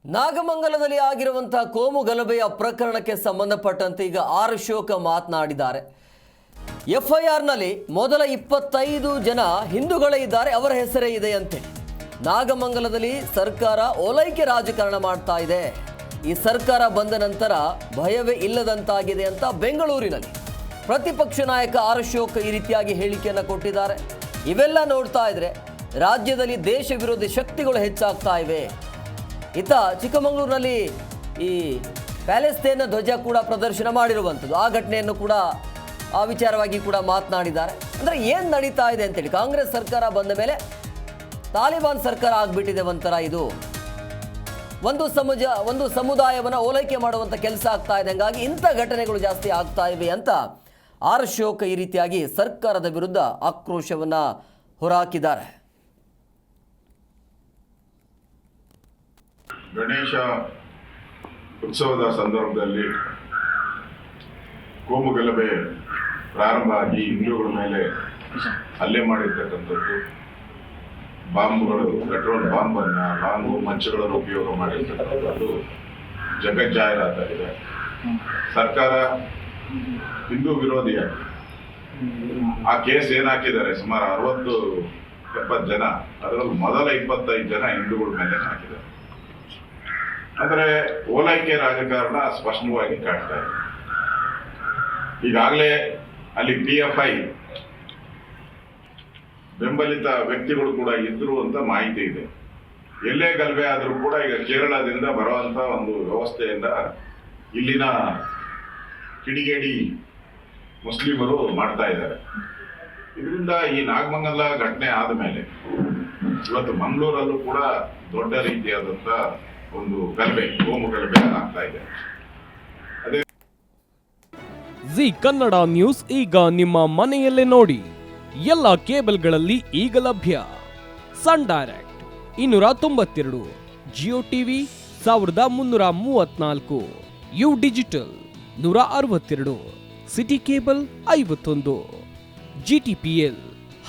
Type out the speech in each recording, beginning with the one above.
ನಾಗಮಂಗಲದಲ್ಲಿ ಆಗಿರುವಂತಹ ಕೋಮು ಗಲಭೆಯ ಪ್ರಕರಣಕ್ಕೆ ಸಂಬಂಧಪಟ್ಟಂತೆ ಈಗ ಆರ್ ಅಶೋಕ್ ಮಾತನಾಡಿದ್ದಾರೆ. ಎಫ್ಐಆರ್ನಲ್ಲಿ ಮೊದಲ 25 ಜನ ಹಿಂದೂಗಳೇ ಇದ್ದಾರೆ, ಅವರ ಹೆಸರೇ ಇದೆ ಅಂತೆ. ನಾಗಮಂಗಲದಲ್ಲಿ ಸರ್ಕಾರ ಓಲೈಕೆ ರಾಜಕಾರಣ ಮಾಡ್ತಾ ಇದೆ. ಈ ಸರ್ಕಾರ ಬಂದ ನಂತರ ಭಯವೇ ಇಲ್ಲದಂತಾಗಿದೆ ಅಂತ ಬೆಂಗಳೂರಿನಲ್ಲಿ ಪ್ರತಿಪಕ್ಷ ನಾಯಕ ಆರ್ ಅಶೋಕ್ ಈ ರೀತಿಯಾಗಿ ಹೇಳಿಕೆಯನ್ನು ಕೊಟ್ಟಿದ್ದಾರೆ. ಇವೆಲ್ಲ ನೋಡ್ತಾ ಇದ್ರೆ ರಾಜ್ಯದಲ್ಲಿ ದೇಶ ವಿರೋಧಿ ಶಕ್ತಿಗಳು ಹೆಚ್ಚಾಗ್ತಾ ಇವೆ. ಇತ್ತ ಚಿಕ್ಕಮಗಳೂರಿನಲ್ಲಿ ಈ ಪ್ಯಾಲೆಸ್ತೇನ್ ಧ್ವಜ ಕೂಡ ಪ್ರದರ್ಶನ ಮಾಡಿರುವಂಥದ್ದು, ಆ ಘಟನೆಯನ್ನು ಕೂಡ ಆ ವಿಚಾರವಾಗಿ ಕೂಡ ಮಾತನಾಡಿದ್ದಾರೆ. ಅಂದರೆ ಏನು ನಡೀತಾ ಇದೆ ಅಂತೇಳಿ, ಕಾಂಗ್ರೆಸ್ ಸರ್ಕಾರ ಬಂದ ಮೇಲೆ ತಾಲಿಬಾನ್ ಸರ್ಕಾರ ಆಗಿಬಿಟ್ಟಿದೆ ಒಂಥರ. ಇದು ಒಂದು ಸಮುದಾಯವನ್ನು ಓಲೈಕೆ ಮಾಡುವಂಥ ಕೆಲಸ ಆಗ್ತಾ ಇದೆ. ಹಾಗಾಗಿ ಇಂಥ ಘಟನೆಗಳು ಜಾಸ್ತಿ ಆಗ್ತಾ ಇವೆ ಅಂತ ಆರ್ ಅಶೋಕ್ ಈ ರೀತಿಯಾಗಿ ಸರ್ಕಾರದ ವಿರುದ್ಧ ಆಕ್ರೋಶವನ್ನು ಹೊರಹಾಕಿದ್ದಾರೆ. ಗಣೇಶ ಉತ್ಸವದ ಸಂದರ್ಭದಲ್ಲಿ ಕೋಮು ಗಲಭೆ ಪ್ರಾರಂಭ ಆಗಿ ಹಿಂದೂಗಳ ಮೇಲೆ ಹಲ್ಲೆ ಮಾಡಿರ್ತಕ್ಕಂಥದ್ದು, ಬಾಂಬ್ಗಳು, ಪೆಟ್ರೋಲ್ ಬಾಂಬನ್ನು, ಬಾಂಬು ಮಂಚಗಳನ್ನು ಉಪಯೋಗ ಮಾಡಿರ್ತಕ್ಕಂಥದ್ದು ಜಗಜ್ಜಾಹೀರಾತಾಗಿದೆ. ಸರ್ಕಾರ ಹಿಂದೂ ವಿರೋಧಿಯಾಗಿ ಆ ಕೇಸ್ ಏನು ಹಾಕಿದ್ದಾರೆ, ಸುಮಾರು 60-70 ಜನ, ಅದರಲ್ಲಿ ಮೊದಲ 25 ಜನ ಹಿಂದೂಗಳ ಮೇಲೆ ಹಾಕಿದ್ದಾರೆ. ಅಂದರೆ ಓಲೈಕೆ ರಾಜಕಾರಣ ಸ್ಪಷ್ಟವಾಗಿ ಕಾಡ್ತಾ ಇದೆ. ಈಗಾಗಲೇ ಅಲ್ಲಿ PFI ಬೆಂಬಲಿತ ವ್ಯಕ್ತಿಗಳು ಕೂಡ ಇದ್ರು ಅಂತ ಮಾಹಿತಿ ಇದೆ. ಎಲ್ಲೇ ಗಲಭೆ ಆದರೂ ಕೂಡ ಈಗ ಕೇರಳದಿಂದ ಬರುವಂತ ಒಂದು ವ್ಯವಸ್ಥೆಯಿಂದ ಇಲ್ಲಿನ ಕಿಡಿಗೇಡಿ ಮುಸ್ಲಿಮರು ಮಾಡ್ತಾ ಇದ್ದಾರೆ. ಇದರಿಂದ ಈ ನಾಗಮಂಗಲ ಘಟನೆ ಆದ ಮೇಲೆ ಇವತ್ತು ಮಂಗಳೂರಲ್ಲೂ ಕೂಡ ದೊಡ್ಡ ರೀತಿಯಾದಂತ ಒಂದು ಗಲಭೆ, ಕೋಮು ಗಲಭೆ ಆಗ್ತಾ ಇದೆ. ಜಿ ಕನ್ನಡ ನ್ಯೂಸ್ ಈಗ ನಿಮ್ಮ ಮನೆಯಲ್ಲೇ ನೋಡಿ. ಎಲ್ಲ ಕೇಬಲ್ಗಳಲ್ಲಿ ಈಗ ಲಭ್ಯ. Sun Direct 292, Jio TV 1334, U digital 162, city cable 51, GTPL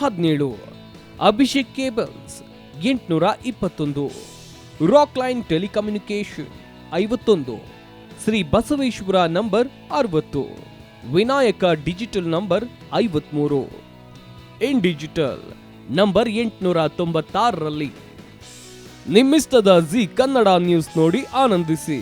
17, Abhishek cables 821, Rockline telecommunication 51, Shri Basaveshwara number 60, Vinayaka digital number 53, in digital number 896ರಲ್ಲಿ. ನಿಮ್ಮಿಷ್ಟದ ಜಿ ಕನ್ನಡ ನ್ಯೂಸ್ ನೋಡಿ ಆನಂದಿಸಿ.